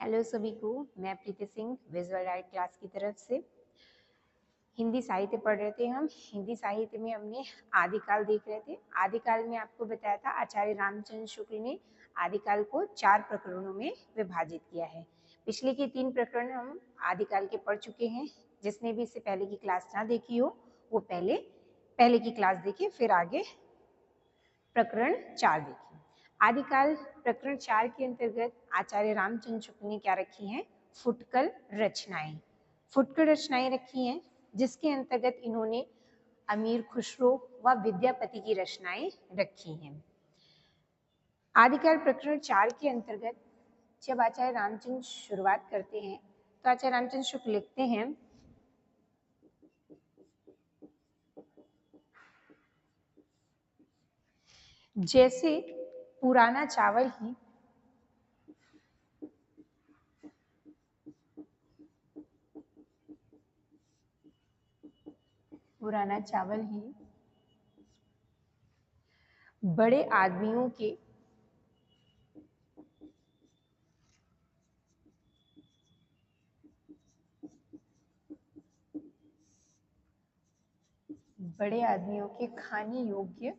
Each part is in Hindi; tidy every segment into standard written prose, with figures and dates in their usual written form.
हेलो सभी को, मैं प्रीति सिंह विजुअल आर्ट क्लास की तरफ से हिंदी साहित्य पढ़ रहे थे। हम हिंदी साहित्य में हमने आदिकाल देख रहे थे। आदिकाल में आपको बताया था आचार्य रामचंद्र शुक्ल ने आदिकाल को 4 प्रकरणों में विभाजित किया है। पिछले के 3 प्रकरण हम आदिकाल के पढ़ चुके हैं। जिसने भी इससे पहले की क्लास ना देखी हो वो पहले की क्लास देखे, फिर आगे प्रकरण 4 देखें। आदिकाल प्रकरण 4 के अंतर्गत आचार्य रामचंद्र शुक्ल ने क्या रखी हैं? फुटकल रचनाएं। फुटकल रचनाएं रखी हैं जिसके अंतर्गत इन्होंने अमीर खुसरो व विद्यापति की रचनाएं रखी हैं। आदिकाल प्रकरण 4 के अंतर्गत जब आचार्य रामचंद्र शुरुआत करते हैं तो आचार्य रामचंद्र शुक्ल लिखते हैं, जैसे पुराना चावल ही बड़े आदमियों के खाने योग्य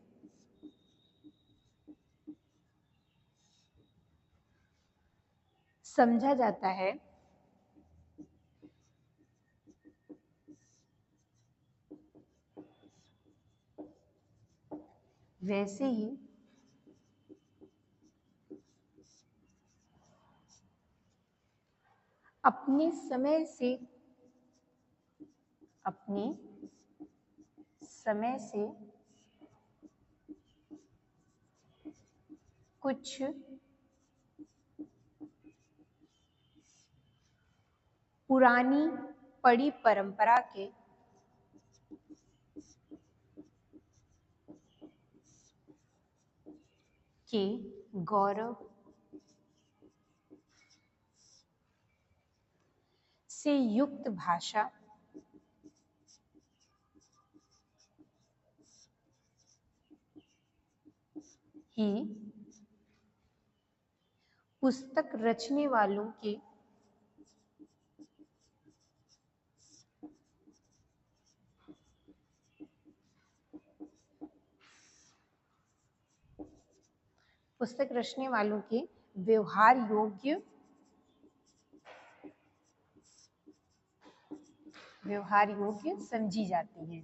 समझा जाता है, वैसे ही अपने समय से कुछ पुरानी पड़ी परंपरा के गौरव से युक्त भाषा ही पुस्तक रचने वालों के व्यवहार योग्य समझी जाती है।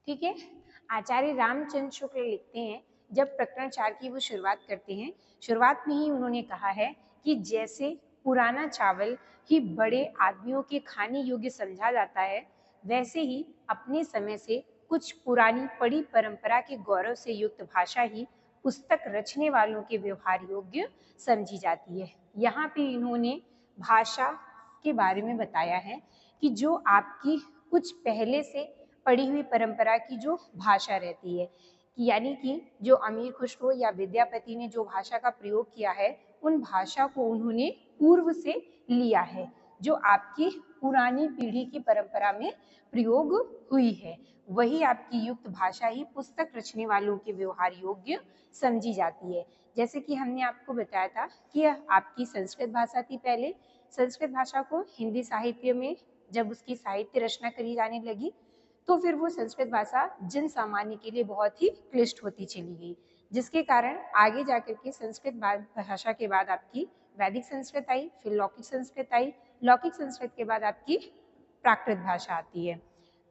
ठीक है। आचार्य रामचंद्र शुक्ल लिखते हैं, जब प्रकरण 4 की वो शुरुआत करते हैं, शुरुआत में ही उन्होंने कहा है कि जैसे पुराना चावल ही बड़े आदमियों के खाने योग्य समझा जाता है, वैसे ही अपने समय से कुछ पुरानी पड़ी परंपरा के गौरव से युक्त भाषा ही पुस्तक रचने वालों के व्यवहार योग्य समझी जाती है। यहाँ पे इन्होंने भाषा के बारे में बताया है कि जो आपकी कुछ पहले से पड़ी हुई परंपरा की जो भाषा रहती है, कि यानी कि जो अमीर खुसरो या विद्यापति ने जो भाषा का प्रयोग किया है, उन भाषा को उन्होंने पूर्व से लिया है, जो आपकी पुरानी पीढ़ी की परंपरा में प्रयोग हुई है, वही आपकी युक्त भाषा ही पुस्तक रचने वालों के व्यवहार योग्य समझी जाती है। जैसे कि हमने आपको बताया था कि आपकी संस्कृत भाषा थी पहले, संस्कृत भाषा को हिंदी साहित्य में जब उसकी साहित्य रचना करी जाने लगी तो फिर वो संस्कृत भाषा जन सामान्य के लिए बहुत ही क्लिष्ट होती चली गई, जिसके कारण आगे जाकर के संस्कृत भाषा के बाद आपकी वैदिक संस्कृत आई, फिर लौकिक संस्कृत आई, लौकिक संस्कृत के बाद आपकी प्राकृत भाषा आती है।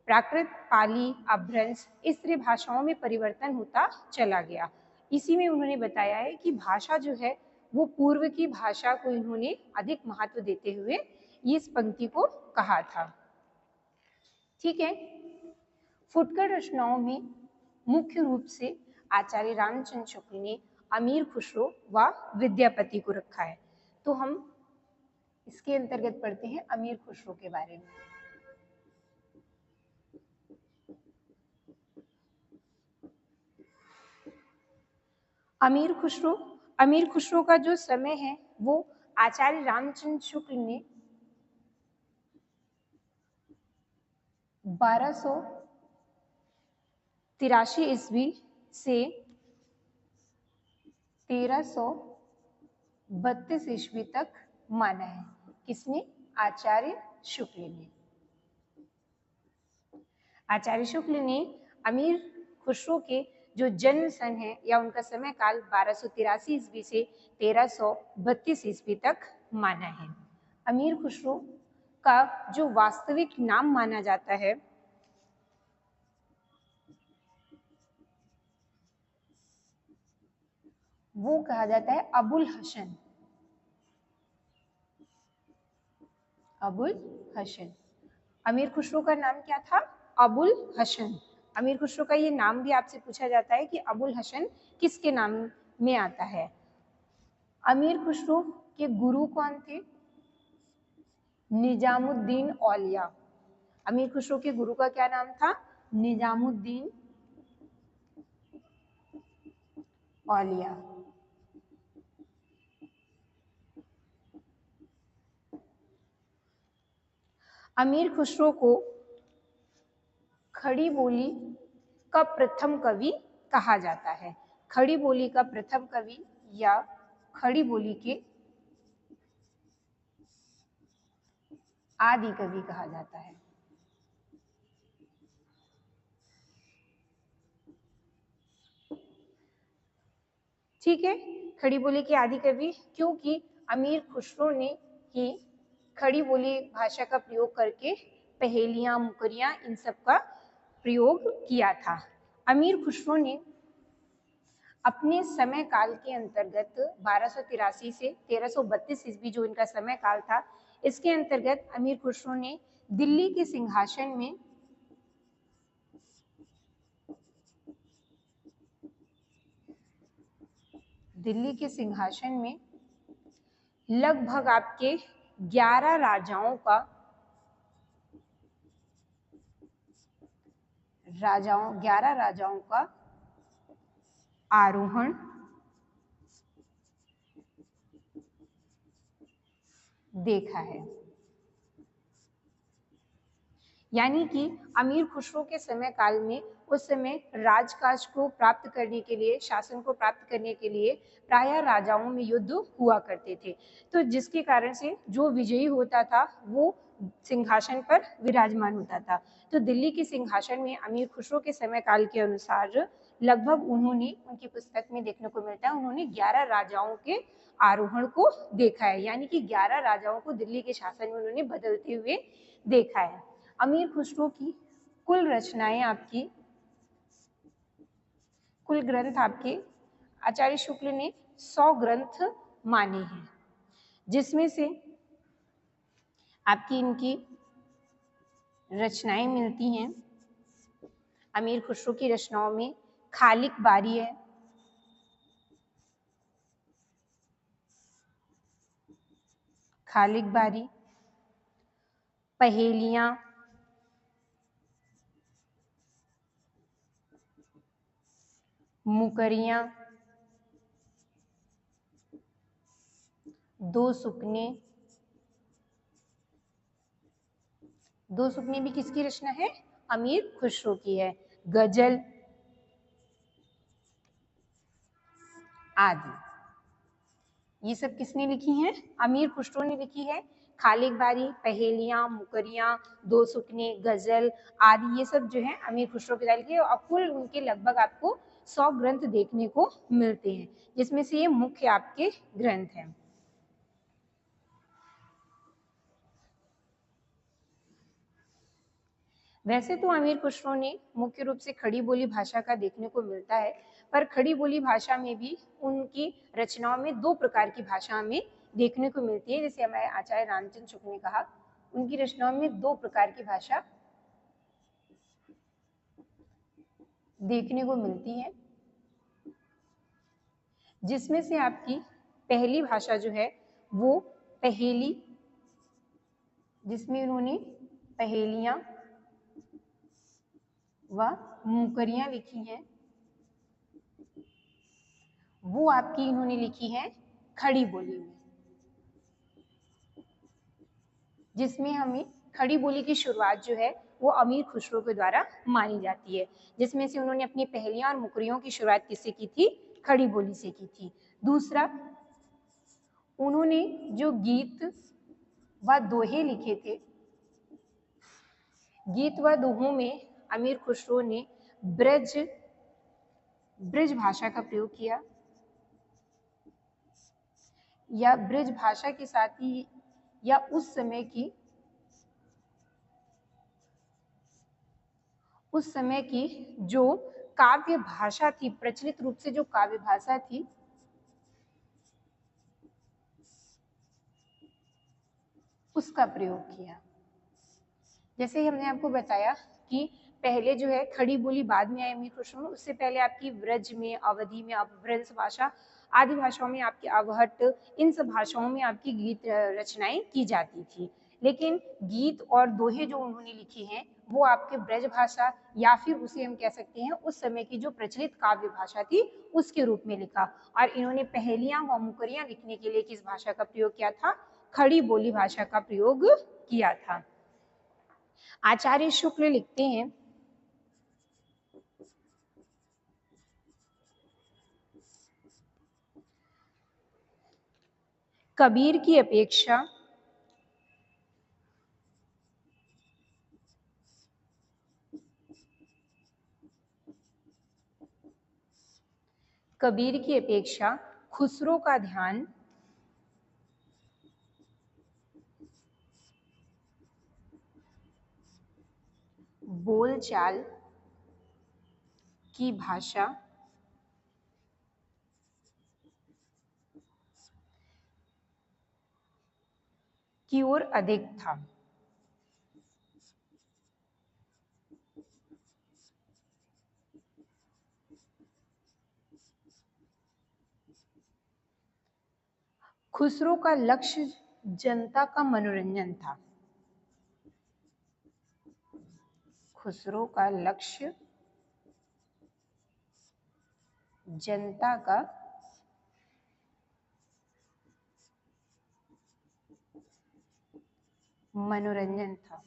प्राकृत, पाली, अपभ्रंश, इस तरह भाषाओं में परिवर्तन होता चला गया। इसी में उन्होंने बताया है कि भाषा जो है वो पूर्व की भाषा को इन्होंने अधिक महत्व देते हुए इस पंक्ति को कहा था। ठीक है। फुटकर रचनाओं में मुख्य रूप से आचार्य रामचंद्र शुक्ल ने अमीर खुसरो व विद्यापति को रखा है। तो हम इसके अंतर्गत पढ़ते हैं अमीर खुसरो के बारे में। अमीर खुसरो का जो समय है वो आचार्य रामचंद्र शुक्ल ने 1283 ईस्वी से 1332 ईस्वी तक माना है। किसने? आचार्य शुक्ल ने। आचार्य शुक्ल ने अमीर खुसरो के जो जन्म सन है या उनका समय काल 1283 ईस्वी से 1332 ईस्वी तक माना है। अमीर खुसरो का जो वास्तविक नाम माना जाता है वो कहा जाता है अबुल हसन। अबुल हसन। अमीर खुसरो का नाम क्या था? अबुल हसन। अमीर खुसरो का ये नाम भी आपसे पूछा जाता है कि अबुल हसन किसके नाम में आता है। अमीर खुसरो के गुरु कौन थे? निजामुद्दीन औलिया। अमीर खुसरो के गुरु का क्या नाम था? निजामुद्दीन औलिया। अमीर खुसरो को खड़ी बोली का प्रथम कवि कहा जाता है। खड़ी बोली का प्रथम कवि या खड़ी बोली के आदि कवि कहा जाता है। ठीक है, खड़ी बोली के आदि कवि, क्योंकि अमीर खुसरो ने ही खड़ी बोली भाषा का प्रयोग करके पहेलियां, मुकरियां, इन सब का प्रयोग किया था। अमीर खुसरो ने अपने समय काल के अंतर्गत 1283 से 1332 ईस्वी जो इनका समय काल था, इसके अंतर्गत अमीर खुसरो ने दिल्ली के सिंहासन में लगभग आपके 11 राजाओं का आरोहण देखा है। यानी कि अमीर खुसरो के समय काल में उस समय राजकाज को प्राप्त करने के लिए, शासन को प्राप्त करने के लिए प्रायः राजाओं में युद्ध हुआ करते थे। तो जिसके कारण से जो विजयी होता था वो सिंहासन पर विराजमान होता था। तो दिल्ली के सिंहासन में अमीर खुसरो के समय काल के अनुसार लगभग उन्होंने, उनकी पुस्तक में देखने को मिलता है, उन्होंने 11 राजाओं के आरोहण को देखा है। यानी कि 11 राजाओं को दिल्ली के शासन में उन्होंने बदलते हुए देखा है। अमीर खुसरो की कुल रचनाएं आपकी, कुल ग्रंथ आपके आचार्य शुक्ल ने 100 ग्रंथ माने हैं, जिसमें से आपकी इनकी रचनाएं मिलती हैं। अमीर खुसरो की रचनाओं में खालिक बारी है, खालिक बारी, पहेलियां, मुकरियां, दो सुकने। दो सुकने भी किसकी रचना है? अमीर खुसरो की है। गजल आदि, ये सब किसने लिखी हैं? अमीर खुसरो ने लिखी है। खालिक बारी, पहेलियां, मुकरियां, दो सुकने, गजल आदि, ये सब जो है अमीर खुसरो के लिखे और कुल उनके लगभग आपको 100 ग्रंथ देखने को मिलते हैं, जिसमें से ये मुख्य आपके ग्रंथ हैं। वैसे तो अमीर खुसरो ने मुख्य रूप से खड़ी बोली भाषा का देखने को मिलता है, पर खड़ी बोली भाषा में भी उनकी रचनाओं में 2 प्रकार की भाषा हमें देखने को मिलती है। जैसे हमारे आचार्य रामचंद्र शुक्ल ने कहा, उनकी रचनाओं में 2 प्रकार की भाषा देखने को मिलती है, जिसमें से आपकी पहली भाषा जो है वो पहेली, जिसमें उन्होंने पहेलियां व मुकरियां लिखी हैं, वो आपकी इन्होंने लिखी है खड़ी बोली में, जिसमें हमें खड़ी बोली की शुरुआत जो है वो अमीर खुसरो के द्वारा मानी जाती है, जिसमें से उन्होंने अपनी पहेलियां और मुकरियों की शुरुआत किससे की थी? खड़ी बोली से की थी। दूसरा, उन्होंने जो गीत व दोहे लिखे थे, गीत व दोहों में अमीर खुसरो ने ब्रज भाषा का प्रयोग किया, या ब्रज भाषा के साथ ही या उस समय की जो काव्य भाषा थी, प्रचलित रूप से जो काव्य भाषा थी, उसका प्रयोग किया। जैसे ही हमने आपको बताया कि पहले जो है खड़ी बोली बाद में आई अमीर खुसरो में, उससे पहले आपकी व्रज में, अवधि में, अपभ्रंश भाषा आदि भाषाओं में, आपकी अवहट, इन सब भाषाओं में आपकी गीत रचनाएं की जाती थी। लेकिन गीत और दोहे जो उन्होंने लिखे हैं वो आपके ब्रज भाषा या फिर उसे हम कह सकते हैं उस समय की जो प्रचलित काव्य भाषा थी उसके रूप में लिखा। और इन्होंने पहेलियां व मुकरियां लिखने के लिए किस भाषा का प्रयोग किया था? खड़ी बोली भाषा का प्रयोग किया था। आचार्य शुक्ल लिखते हैं, कबीर की अपेक्षा खुसरो का ध्यान बोलचाल की भाषा की ओर अधिक था। खुसरो का लक्ष्य जनता का मनोरंजन था। खुसरो का लक्ष्य जनता का मनोरंजन था।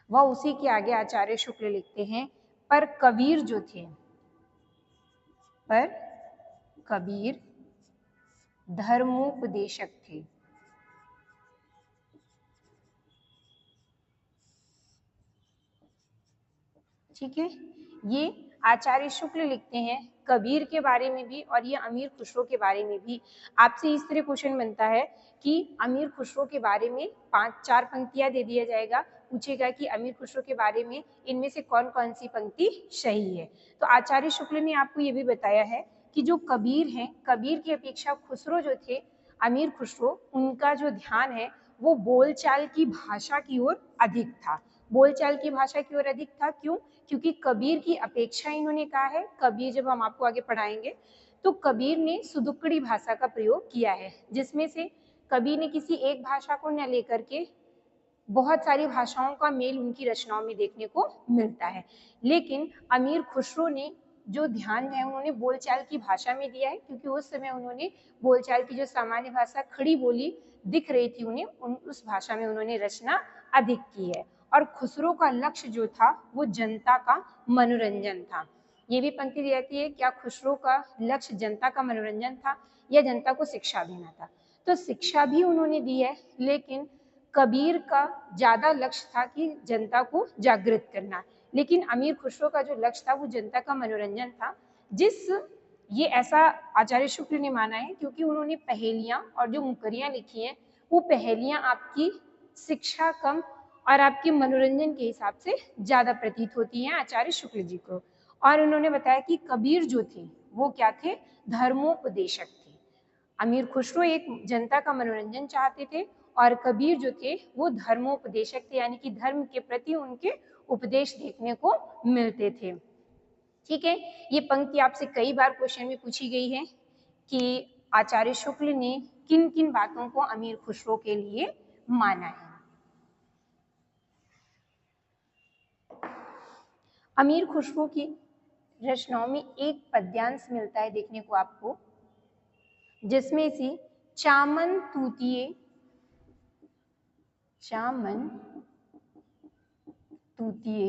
वह उसी के आगे आचार्य शुक्ल लिखते हैं, पर कबीर धर्मोपदेशक थे। ठीक है, ये आचार्य शुक्ल लिखते हैं कबीर के बारे में भी और ये अमीर खुसरो के बारे में भी। आपसे इस तरह क्वेश्चन बनता है कि अमीर खुसरो के बारे में 5-4 पंक्तियां दे दिया जाएगा, पूछेगा कि अमीर खुसरो के बारे में इनमें से कौन कौन सी पंक्ति सही है। तो आचार्य शुक्ल ने आपको ये भी बताया है कि जो कबीर हैं, कबीर की अपेक्षा खुसरो जो थे, अमीर खुसरो, उनका जो ध्यान है वो बोलचाल की भाषा की ओर अधिक था। बोलचाल की भाषा की ओर अधिक था, क्यों? क्योंकि कबीर की अपेक्षा इन्होंने कहा है, कबीर जब हम आपको आगे पढ़ाएंगे तो कबीर ने सुदुक्कड़ी भाषा का प्रयोग किया है, जिसमें से कबीर ने किसी एक भाषा को न लेकर के बहुत सारी भाषाओं का मेल उनकी रचनाओं में देखने को मिलता है। लेकिन अमीर खुसरो ने जो ध्यान है उन्होंने बोलचाल की भाषा में दिया है, क्योंकि उस समय उन्होंने बोलचाल की जो सामान्य भाषा खड़ी बोली दिख रही थी उन्हें, उस भाषा में उन्होंने रचना अधिक की है। और खुसरो का लक्ष्य जो था वो जनता का मनोरंजन था। ये भी पंक्ति दी जाती है, क्या खुसरो का लक्ष्य जनता का मनोरंजन था या जनता को शिक्षा देना था? तो शिक्षा भी उन्होंने दी है, लेकिन कबीर का ज्यादा लक्ष्य था कि जनता को जागृत करना, लेकिन अमीर खुसरो का जो लक्ष्य था वो जनता का मनोरंजन था। ये ऐसा आचार्य शुक्ल ने माना है क्योंकि उन्होंने पहेलियां और जो मुकरियां लिखी हैं वो पहेलियां आपकी शिक्षा कम और आपके मनोरंजन के हिसाब से ज्यादा प्रतीत होती हैं आचार्य शुक्ल जी को। और उन्होंने बताया कि कबीर जो थे वो क्या थे? धर्मोपदेशक थे। अमीर खुसरो एक जनता का मनोरंजन चाहते थे और कबीर जो थे वो धर्मोपदेशक थे, यानी कि धर्म के प्रति उनके उपदेश देखने को मिलते थे। ठीक है, ये पंक्ति आपसे कई बार क्वेश्चन में पूछी गई है कि आचार्य शुक्ल ने किन किन बातों को अमीर खुसरो के लिए माना है। अमीर खुसरो की रचनाओं में एक पद्यांश मिलता है देखने को आपको, जिसमें से चामन तूतीय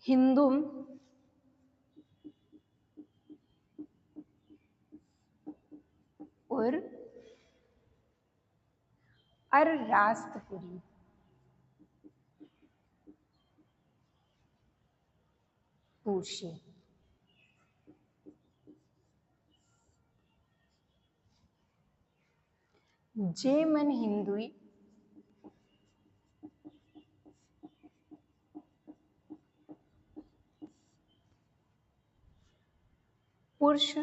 हिंदुम और अर-रास्तपुरी। पुरुषी। जे मन हिंदुई पुरुष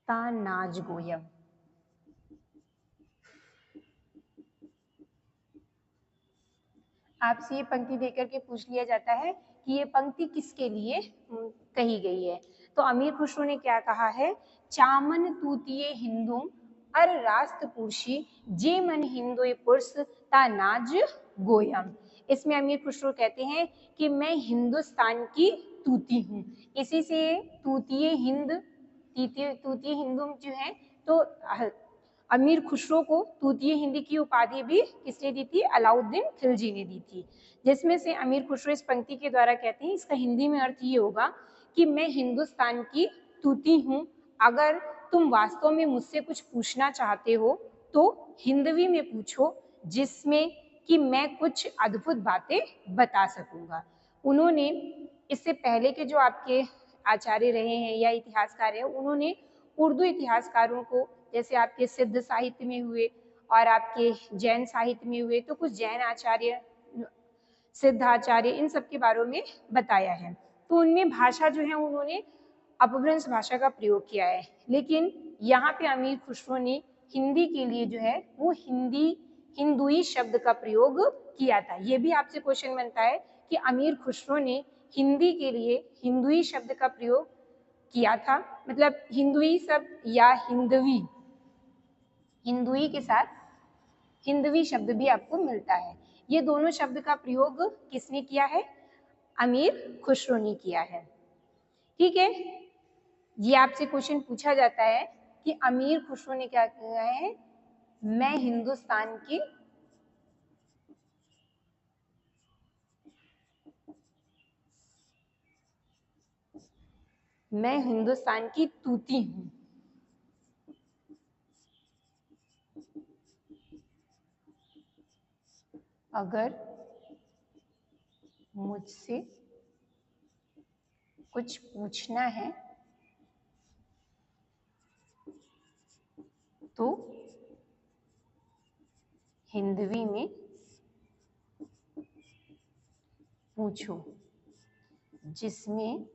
ता नाज गोयम। आपसे ये पंक्ति देकर के पूछ लिया जाता है कि ये पंक्ति किसके लिए कही गई है। तो अमीर खुसरो ने क्या कहा है, चामन तूतीय हिंदू अर रास्त पुरुषी जे मन हिंदोय पुरुष ता नाज गोयम। इसमें अमीर खुसरो कहते हैं कि मैं हिंदुस्तान की तूती हूँ। इसी से तूतीय हिंदू जो है, तो अमीर खुसरो को तूतीय हिंदी की उपाधि भी किसने दी थी, अलाउद्दीन खिलजी ने दी थी। जिसमें से अमीर खुसरो इस पंक्ति के द्वारा कहते हैं, इसका हिंदी में अर्थ ये होगा कि मैं हिंदुस्तान की तूती हूँ, अगर तुम वास्तव में मुझसे कुछ पूछना चाहते हो तो हिंदवी में पूछो, जिसमें कि मैं कुछ अद्भुत बातें बता सकूंगा। उन्होंने इससे पहले के जो आपके आचार्य रहे हैं या इतिहासकार हैं, उन्होंने उर्दू इतिहासकारों को, जैसे आपके सिद्ध साहित्य में हुए और आपके जैन साहित्य में हुए, तो कुछ जैन आचार्य, सिद्धाचार्य, इन सब के बारे में बताया है। तो उनमें भाषा जो है उन्होंने अपभ्रंश भाषा का प्रयोग किया है, लेकिन यहाँ पे अमीर खुसरो ने हिंदी के लिए जो है वो हिंदुई शब्द का प्रयोग किया था। ये भी आपसे क्वेश्चन बनता है कि अमीर खुसरो ने हिंदी के लिए हिंदुई शब्द का प्रयोग किया था, मतलब हिंदुई शब्द या हिंदवी, हिंदुई के साथ हिंदवी शब्द भी आपको मिलता है। ये दोनों शब्द का प्रयोग किसने किया है, अमीर खुसरो ने किया है। ठीक है, ये आपसे क्वेश्चन पूछा जाता है कि अमीर खुसरो ने क्या किया है, मैं हिंदुस्तान की तूती हूं। अगर मुझसे कुछ पूछना है तो हिंदवी में पूछो, जिसमें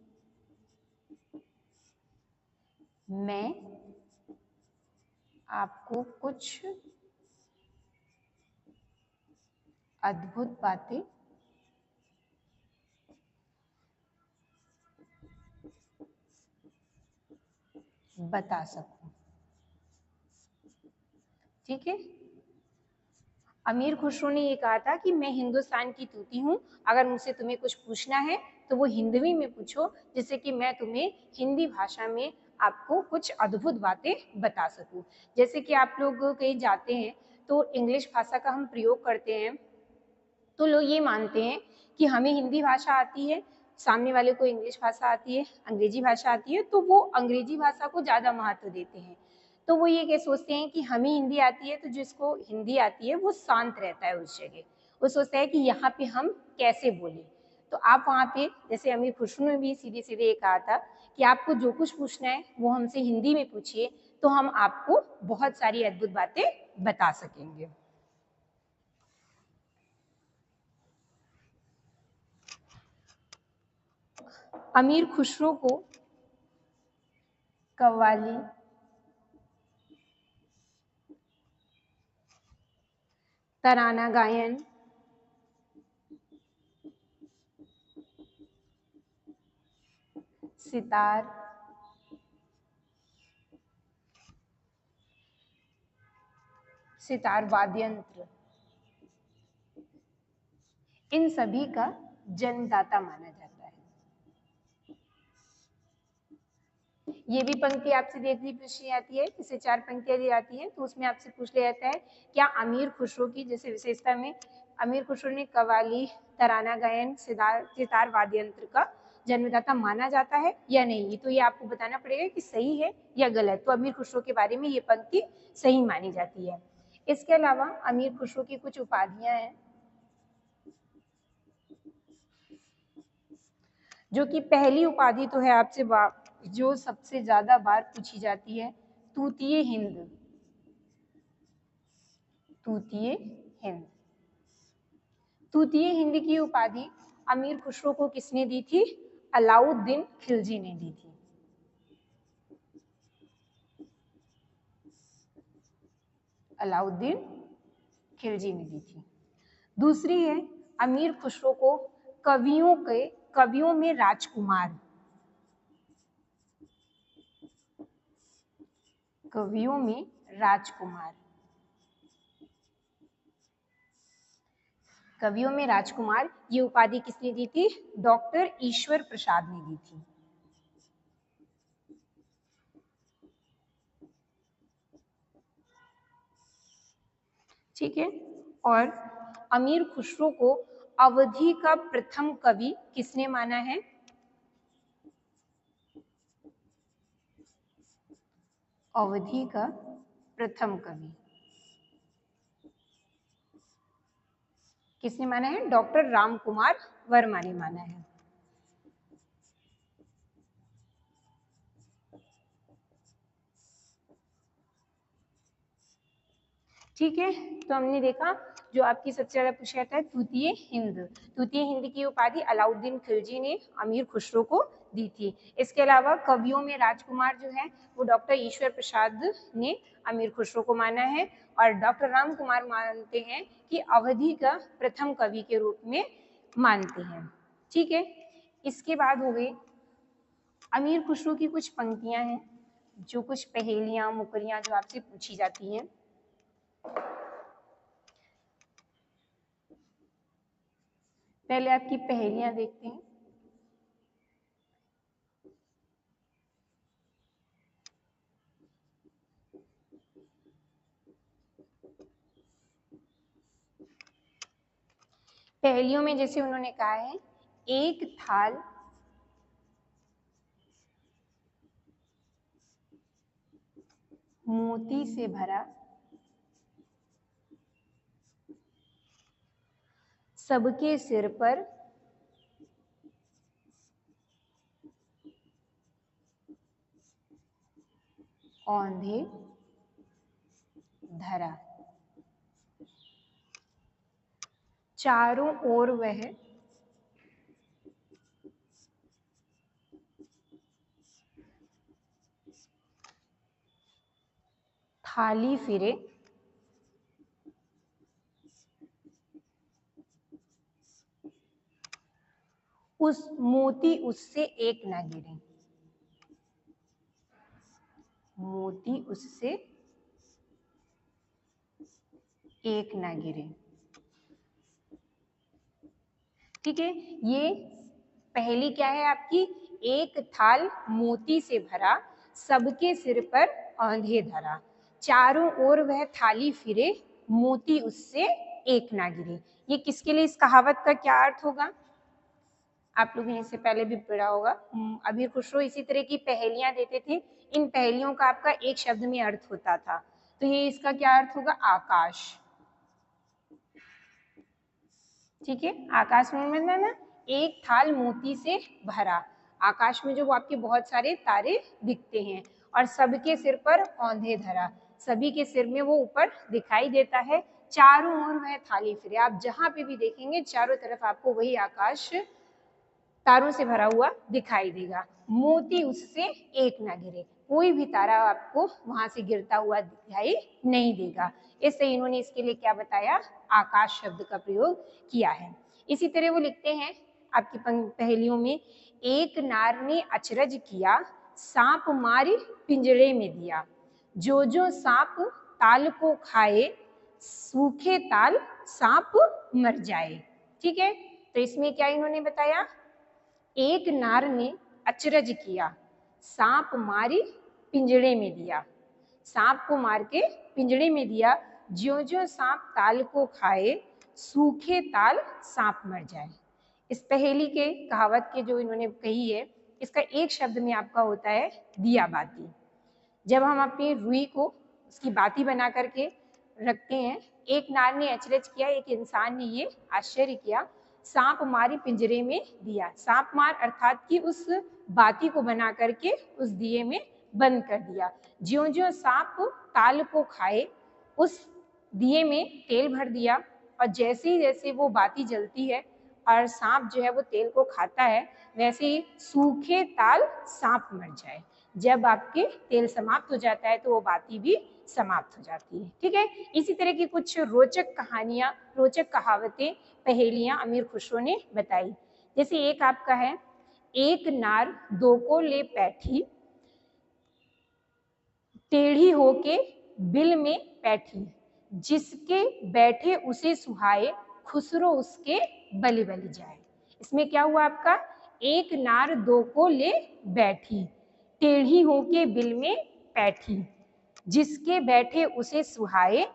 मैं आपको कुछ अद्भुत बातें बता सकूं। ठीक है, अमीर खुसरो ने ये कहा था कि मैं हिंदुस्तान की तूती हूँ, अगर मुझसे तुम्हें कुछ पूछना है तो वो हिंदवी में पूछो, जिससे कि मैं तुम्हें हिंदी भाषा में आपको कुछ अद्भुत बातें बता सकूं। जैसे कि आप लोग कहीं जाते हैं तो इंग्लिश भाषा का हम प्रयोग करते हैं, तो लोग ये मानते हैं कि हमें हिंदी भाषा आती है, सामने वाले को इंग्लिश भाषा आती है, अंग्रेजी भाषा आती है, तो वो अंग्रेजी भाषा को ज़्यादा महत्व देते हैं। तो वो ये क्या सोचते हैं कि हमें हिंदी आती है तो जिसको हिंदी आती है वो शांत रहता है उस जगह, वो सोचता है कि यहाँ पे हम कैसे बोले। तो आप वहाँ पे, जैसे अमीर खुसरो ने भी सीधे सीधे ये कहा था कि आपको जो कुछ पूछना है वो हमसे हिंदी में पूछिए, तो हम आपको बहुत सारी अद्भुत बातें बता सकेंगे। अमीर खुसरो को कव्वाली, तराना गायन, सितार, सितार वाद्य यंत्र, इन सभी का जन्मदाता माना जाता है। ये भी पंक्ति आपसे देखनी पूछी जाती है, इससे 4 पंक्तियां दी जाती हैं, तो उसमें आपसे पूछ लिया जाता है क्या अमीर खुसरो की जैसे विशेषता में अमीर खुसरो ने कव्वाली, तराना गायन, सितार वाद्य यंत्र का जन्मदाता माना जाता है या नहीं। तो ये आपको बताना पड़ेगा कि सही है या गलत। तो अमीर खुसरो के बारे में ये पंक्ति सही मानी जाती है। इसके अलावा अमीर खुसरो की कुछ उपाधियां हैं, जो कि पहली उपाधि तो है आपसे जो सबसे ज्यादा बार पूछी जाती है, तूतीय हिंद। तूतीय हिंद, तूतीय हिंद की उपाधि अमीर खुसरो को किसने दी थी? अलाउद्दीन खिलजी ने दी थी। अलाउद्दीन खिलजी ने दी थी। दूसरी है अमीर खुसरो को कवियों में राजकुमार, कवियों में राजकुमार, कवियों में राजकुमार ये उपाधि किसने दी थी? डॉक्टर ईश्वर प्रसाद ने दी थी। ठीक है। और अमीर खुसरो को अवधि का प्रथम कवि किसने माना है? अवधि का प्रथम कवि किसने माना है? डॉक्टर राम कुमार वर्मा ने माना है। ठीक है, तो हमने देखा जो आपकी सबसे ज्यादा पूछा जाता है तूतीय हिंद। तूतीय हिंद की उपाधि अलाउद्दीन खिलजी ने अमीर खुसरो को दी थी। इसके अलावा कवियों में राजकुमार जो है वो डॉक्टर ईश्वर प्रसाद ने अमीर खुसरो को माना है, और डॉक्टर राम कुमार मानते हैं कि अवधि का प्रथम कवि के रूप में मानते हैं। ठीक है, इसके बाद हो गई अमीर खुसरो की कुछ पंक्तियां हैं, जो कुछ पहेलियां मुकरियां जो आपसे पूछी जाती हैं। पहले आपकी पहेलियां देखते हैं। पहेलियों में जैसे उन्होंने कहा है, एक थाल मोती से भरा, सबके सिर पर औंधे धरा, चारों ओर वह थाली फिरे, उस मोती उससे एक ना गिरे। मोती उससे एक ना गिरे। ठीक है, ये पहली क्या है आपकी? एक थाल मोती से भरा, सबके सिर पर औंधे धरा, चारों ओर वह थाली फिरे, मोती उससे एक ना गिरे। ये किसके लिए इस कहावत का क्या अर्थ होगा? आप लोगों ने इससे पहले भी पढ़ा होगा। अमीर खुसरो इसी तरह की पहेलियां देते थे, इन पहेलियों का आपका एक शब्द में अर्थ होता था। तो ये इसका क्या अर्थ होगा? आकाश। ठीक है, आकाश में मतलब ना एक थाल मोती से भरा, आकाश में जो वो आपके बहुत सारे तारे दिखते हैं, और सबके सिर पर औंधे धरा, सभी के सिर में वो ऊपर दिखाई देता है, चारों ओर वह थाली फिरे। आप जहां पे भी देखेंगे चारों तरफ आपको वही आकाश तारों से भरा हुआ दिखाई देगा, मोती उससे एक ना गिरे, कोई भी तारा आपको वहां से गिरता हुआ दिखाई नहीं देगा। इससे इन्होंने इसके लिए क्या बताया? आकाश शब्द का प्रयोग किया है। इसी तरह वो लिखते हैं आपकी पहेलियों में, एक नार ने अचरज किया, सांप मारी पिंजरे में दिया, जो जो सांप ताल को खाए, सूखे ताल सांप मर जाए। ठीक है, तो इसमें क्या इन्होंने बताया? एक नार ने अचरज किया, सांप मारी पिंजड़े में दिया, सांप को मार के पिंजड़े में दिया, ज्यों ज्यों सांप ताल को खाए, सूखे ताल सांप मर जाए। इस पहेली के कहावत के जो इन्होंने कही है, इसका एक शब्द में आपका होता है दिया बाती। जब हम अपनी रुई को उसकी बाती बना करके रखते हैं, एक नार ने अचरज किया, एक इंसान ने ये आश्चर्य किया, सांप मारी पिंजरे में दिया। सांप मार अर्थात कि उस बाती को बना करके उस दिए में बंद कर दिया। ज्यों ज्यों सांप ताल को खाए, उस दिए में तेल भर दिया, और जैसे ही जैसे वो बाती जलती है और सांप जो है वो तेल को खाता है, वैसे ही सूखे ताल सांप मर जाए। जब आपके तेल समाप्त हो जाता है तो वो बाती भी समाप्त हो जाती है। ठीक है, इसी तरह की कुछ रोचक कहानियां, रोचक कहावतें, पहेलियां अमीर खुसरो ने बताई। जैसे एक आपका है, एक नार दो को ले बैठी, टेढ़ी होके बिल में बैठी, जिसके बैठे उसे सुहाए, खुसरो उसके बलि बलि जाए। इसमें क्या हुआ आपका, एक नार दो को ले बैठी, टेढ़ी होके बिल में बैठी, जिसके बैठे उसे सुहाए,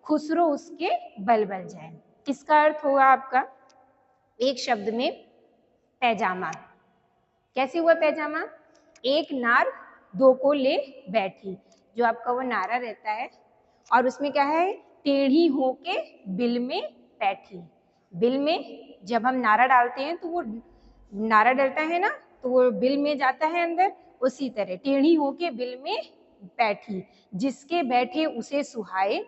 खुसरो उसके बल बल जाए। इसका अर्थ होगा आपका एक शब्द में पैजामा। कैसे हुआ पैजामा, एक नार दो को ले बैठी, जो आपका वो नारा रहता है, और उसमें क्या है, टेढ़ी होके बिल में बैठी। बिल में जब हम नारा डालते हैं तो वो नारा डलता है ना, तो वो बिल में जाता है अंदर, उसी तरह टेढ़ी होके बिल में बैठी, जिसके बैठे उसे सुहाए,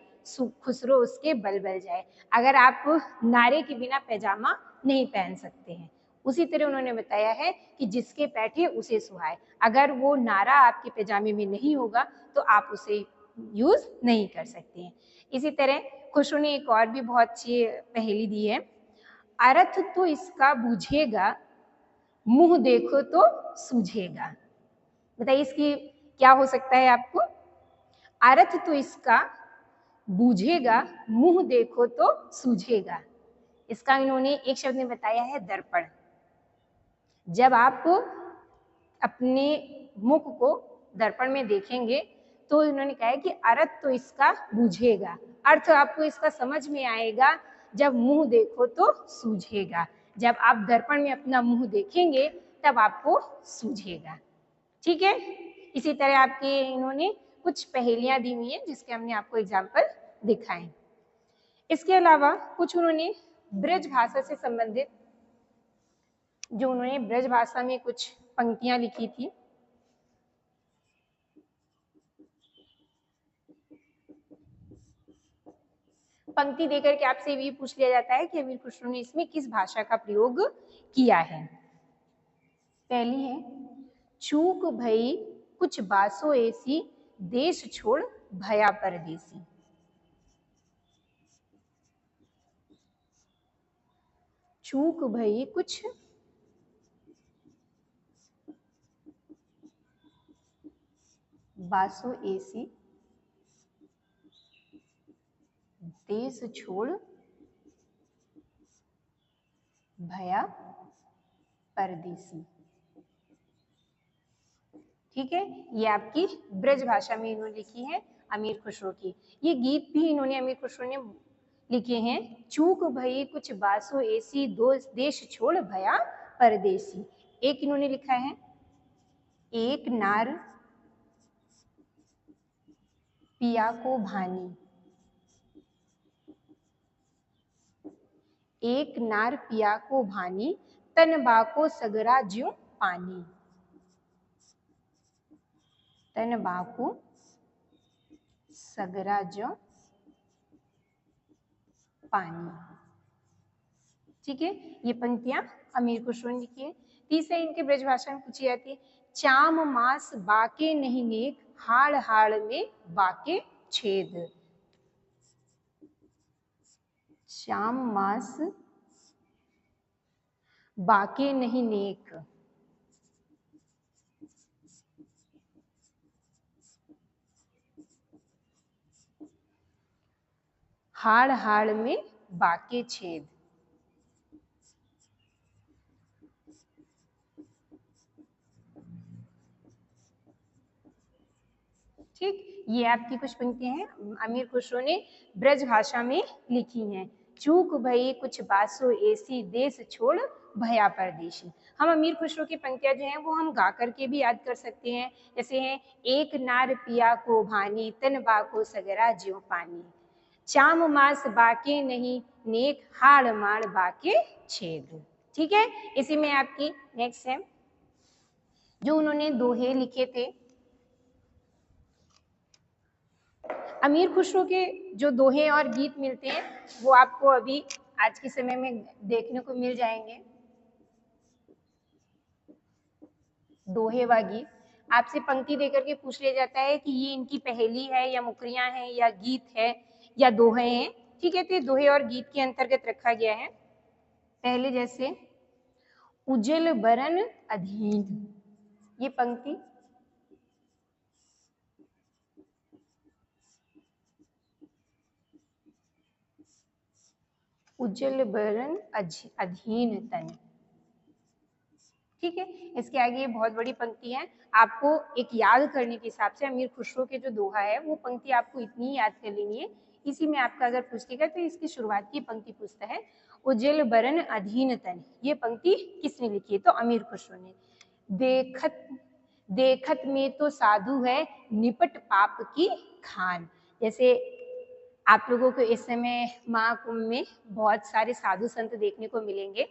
खुसरो उसके बल बल जाए। अगर आप नारे के बिना पैजामा नहीं पहन सकते हैं, उसी तरह उन्होंने बताया है कि जिसके बैठे उसे सुहाए। अगर वो नारा आपके पैजामे में नहीं होगा तो आप उसे यूज नहीं कर सकते हैं। इसी तरह खुसरो ने एक और भी बहुत अच्छी पहेली दी है, अर्थ तो इसका बूझेगा, मुंह देखो तो सूझेगा। बताइए इसकी क्या हो सकता है आपको, अर्थ तो इसका बूझेगा, मुंह देखो तो सूझेगा। इसका इन्होंने एक शब्द में बताया है दर्पण। जब आप अपने मुख को दर्पण में देखेंगे तो इन्होंने कहा है कि अर्थ तो इसका बूझेगा, अर्थ आपको इसका समझ में आएगा, जब मुंह देखो तो सूझेगा। जब आप दर्पण में अपना मुंह देखेंगे तब आपको सूझेगा। ठीक है, इसी तरह आपके इन्होंने कुछ पहेलियां दी हुई हैं जिसके हमने आपको एग्जाम्पल दिखाए। इसके अलावा कुछ उन्होंने ब्रज भाषा से संबंधित, जो उन्होंने ब्रज भाषा में कुछ पंक्तियां लिखी थी, पंक्ति देकर के आपसे भी पूछ लिया जाता है कि अमीर खुसरो ने इसमें किस भाषा का प्रयोग किया है। पहली है, चूक भई कुछ बासो ऐसी, देश छोड़ भया परदेसी। चूक भई कुछ बासो ऐसी, देश छोड़ भया परदेसी। ठीक है, ये आपकी ब्रज भाषा में इन्होंने लिखी है अमीर खुसरो की। ये गीत भी इन्होंने अमीर खुसरो ने लिखे हैं, चूक भई कुछ बासो ऐसी, दो देश छोड़ भया परदेसी। एक इन्होंने लिखा है, एक नार पिया को भानी, एक नार पिया को भानी, तन बाको सगरा ज्यों पानी। तन बाको सगरा ज्यों पानी। ठीक है, ये पंक्तियां अमीर खुसरो ने लिखी है। तीसरे इनके ब्रज भाषा में पूछी जाती है, चाम मास बाके नहीं नेक, हाड़ हाड़ में बाके छेद। चाम मास बाके नहीं नेक, हाड़ हाड़ में बाके छेद। ठीक, ये आपकी कुछ पंक्तियां हैं अमीर खुसरो ने ब्रज भाषा में लिखी हैं। चूक भई कुछ बासो ऐसी देश छोड़ भया परदेशी। हम अमीर खुसरो की पंक्तियां जो हैं वो हम गा करके भी याद कर सकते हैं। जैसे हैं, एक नार पिया को भानी तन बाको सगरा ज्यों पानी, चाम मास बाके नहीं नेक हाड़ माड़ बाके छेद। ठीक है, इसी में आपकी नेक्स्ट है जो उन्होंने दोहे लिखे थे। अमीर खुसरो के जो दोहे और गीत मिलते हैं वो आपको अभी आज के समय में देखने को मिल जाएंगे। दोहे व गीत आपसे पंक्ति देकर के पूछ लिया जाता है कि ये इनकी पहेली है या मुकरियां हैं या गीत है या दोहे हैं। ठीक है, तो दोहे और गीत के अंतर्गत रखा गया है। पहले जैसे उजल बरन अधीन, ये पंक्ति उज्जल बरन अधीन तन। ठीक है, इसके आगे ये बहुत बड़ी पंक्ति है। आपको एक याद करने के हिसाब से अमीर खुसरो के जो दोहा है वो पंक्ति आपको इतनी याद कर लेनी है। इसी में आपका अगर पूछेगा तो इसकी शुरुआत की पंक्ति पूछता है उज्जल बरन अधीन तन। ये पंक्ति किसने लिखी है? तो अमीर खुसरो ने। देखत देखत में तो साधु है निपट पाप की खान। जैसे आप लोगों को इस समय महाकुंभ में बहुत सारे साधु संत देखने को मिलेंगे,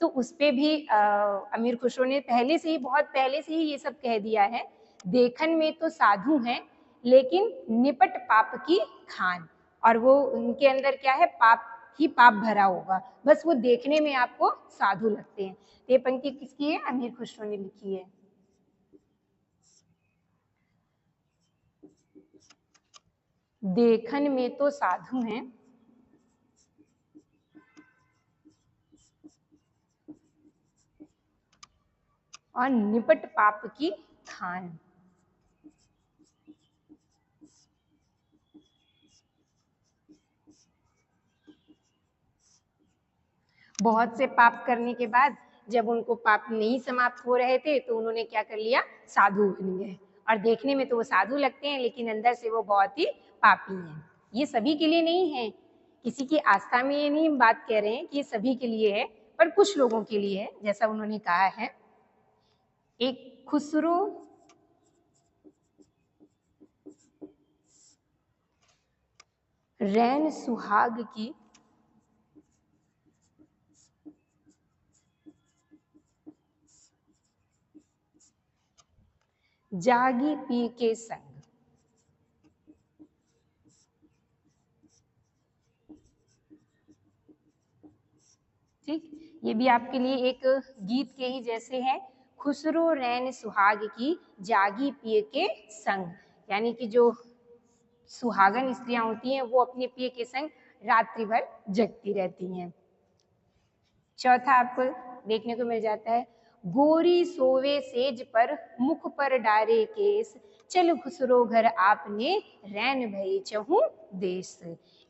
तो उस पे भी अमीर खुसरो ने पहले से ही बहुत पहले से ही ये सब कह दिया है। देखन में तो साधु हैं लेकिन निपट पाप की खान, और वो उनके अंदर क्या है, पाप ही पाप भरा होगा, बस वो देखने में आपको साधु लगते हैं। ये पंक्ति किसकी है? अमीर खुसरो ने लिखी है। देखन में तो साधु हैं और निपट पाप की खान। बहुत से पाप करने के बाद जब उनको पाप नहीं समाप्त हो रहे थे तो उन्होंने क्या कर लिया, साधु बन गए। और देखने में तो वो साधु लगते हैं लेकिन अंदर से वो बहुत ही पापी हैं। ये सभी के लिए नहीं है, किसी की आस्था में ये नहीं हम बात कह रहे हैं कि ये सभी के लिए है, पर कुछ लोगों के लिए है। जैसा उन्होंने कहा है, एक खुसरो रैन सुहाग की जागी पी के संग। ठीक, ये भी आपके लिए एक गीत के ही जैसे है। खुसरो रैन सुहाग की जागी पिए के संग, यानी कि जो सुहागन स्त्रियां होती हैं वो अपने पिए के संग रात्रि भर जगती रहती हैं। चौथा आपको देखने को मिल जाता है, गोरी सोवे सेज पर मुख पर डारे केस, चल खुसरो घर आपने रैन भये चहु देश।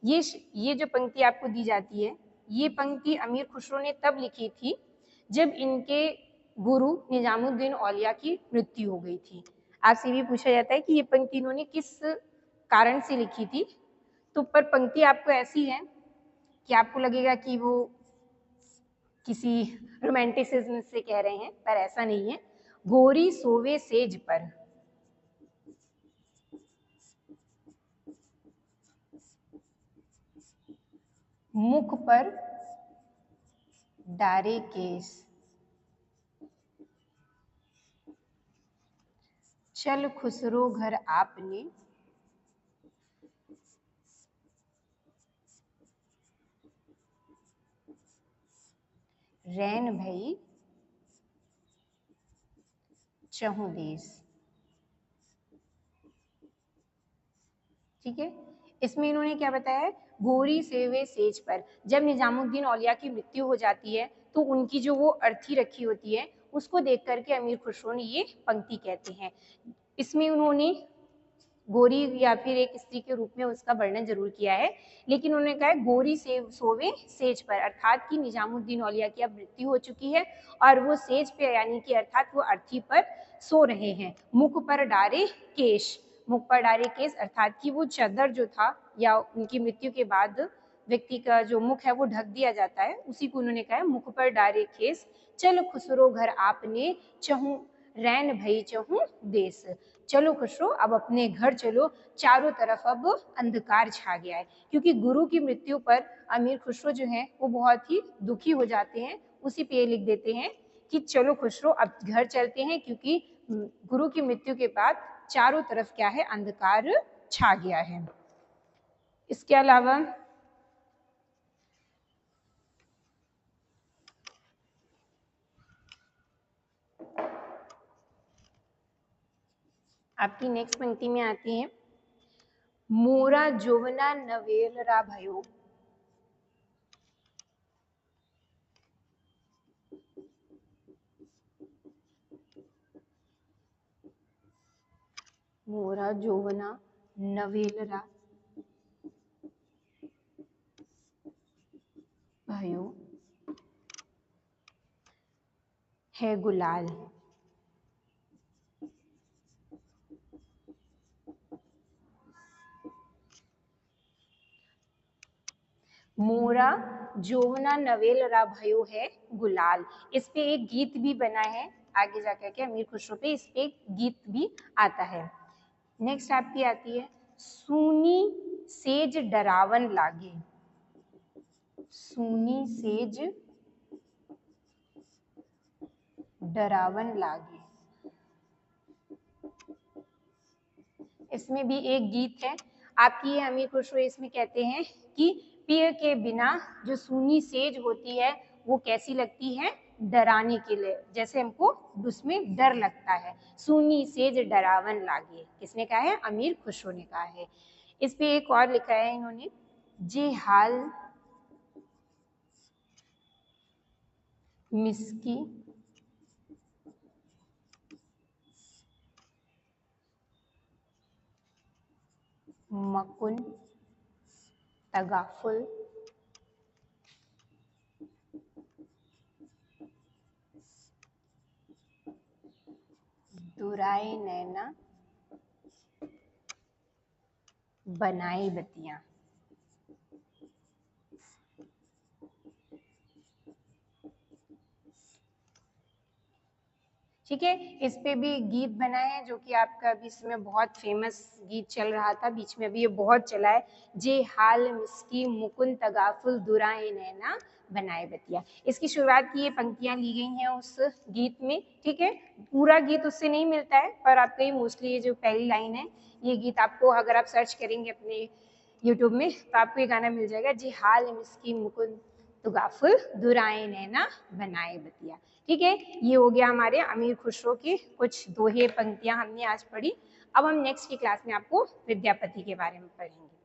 ये जो पंक्ति आपको दी जाती है, ये पंक्ति अमीर खुसरो ने तब लिखी थी जब इनके गुरु निजामुद्दीन औलिया की मृत्यु हो गई थी। आपसे भी पूछा जाता है कि ये पंक्ति इन्होंने किस कारण से लिखी थी, तो पर पंक्ति आपको ऐसी है कि आपको लगेगा कि वो किसी रोमांटिसिज्म से कह रहे हैं, पर ऐसा नहीं है। गोरी सोवे सेज पर, मुख पर डारे केस, चल खुसरो घर आपने रैन भई चहु देश। ठीक है, इसमें इन्होंने क्या बताया है, गोरी सेवे सेज पर, जब निजामुद्दीन औलिया की मृत्यु हो जाती है तो उनकी जो वो अर्थी रखी होती है उसको देख करके अमीर खुसरो ने ये पंक्ति कहते हैं। इसमें उन्होंने गोरी या फिर एक स्त्री के रूप में उसका वर्णन जरूर किया है, लेकिन उन्होंने कहा है गोरी से सोवे सेज पर, अर्थात कि निजामुद्दीन औलिया की अब मृत्यु हो चुकी है और वो सेज पे यानी कि अर्थात वो अर्थी पर सो रहे हैं। मुख पर डारे केश, मुख पर डारे केस अर्थात कि वो चादर जो था या उनकी मृत्यु के बाद व्यक्ति का जो मुख है वो ढक दिया जाता है, उसी को उन्होंने कहा है मुख पर डारे केस चल खुसरो घर आपने चहूं रैन भई चहूं देश। चलो खुसरो अब अपने घर चलो, चारों तरफ अब अंधकार छा गया है। क्योंकि गुरु की मृत्यु पर अमीर खुसरो जो है वो बहुत ही दुखी हो जाते हैं, उसी पे लिख देते हैं कि चलो खुसरो अब घर चलते हैं, क्योंकि गुरु की मृत्यु के बाद चारों तरफ क्या है, अंधकार छा गया है। इसके अलावा आपकी नेक्स्ट पंक्ति में आती है मोरा जोवना नवेलरा भयो। मोरा जोवना नवेलरा भयो है गुलाल। मोरा जोवना नवेलरा भयो है गुलाल। इस पे एक गीत भी बना है आगे जाकर के अमीर खुसरो पे, इस पे एक गीत भी आता है। नेक्स्ट आपकी आती है सूनी सेज डरावन लागे। सूनी सेज डरावन लागे, इसमें भी एक गीत है आपकी। ये अमीर खुसरो इसमें कहते हैं कि पिय के बिना जो सूनी सेज होती है वो कैसी लगती है, डराने के लिए, जैसे हमको उसमें डर लगता है। सूनी सेज डरावन लागे किसने कहा है, अमीर खुसरो ने कहा है। इस पे एक और लिखा है इन्होंने जे हाल मिस्की मकुन तगाफुल दुराए नैना बनाए बतियां। ठीक है, इस पे भी गीत बना है जो कि आपका अभी इसमें बहुत फेमस गीत चल रहा था बीच में, अभी ये बहुत चला है जे हाल मिस्की मुकुन तगाफुल दुराए नैना बनाए बतिया। इसकी शुरुआत की ये पंक्तियां ली गई हैं उस गीत में। ठीक है, पूरा गीत उससे नहीं मिलता है पर आपको ये मोस्टली ये जो पहली लाइन है ये गीत आपको अगर आप सर्च करेंगे अपने यूट्यूब में तो आपको ये गाना मिल जाएगा जे हाल मिस्की मुकुन तगाफुल दुराए नैना बनाए बतिया। ठीक है, ये हो गया हमारे अमीर खुसरो की कुछ दोहे पंक्तियां हमने आज पढ़ी। अब हम नेक्स्ट की क्लास में आपको विद्यापति के बारे में पढ़ेंगे।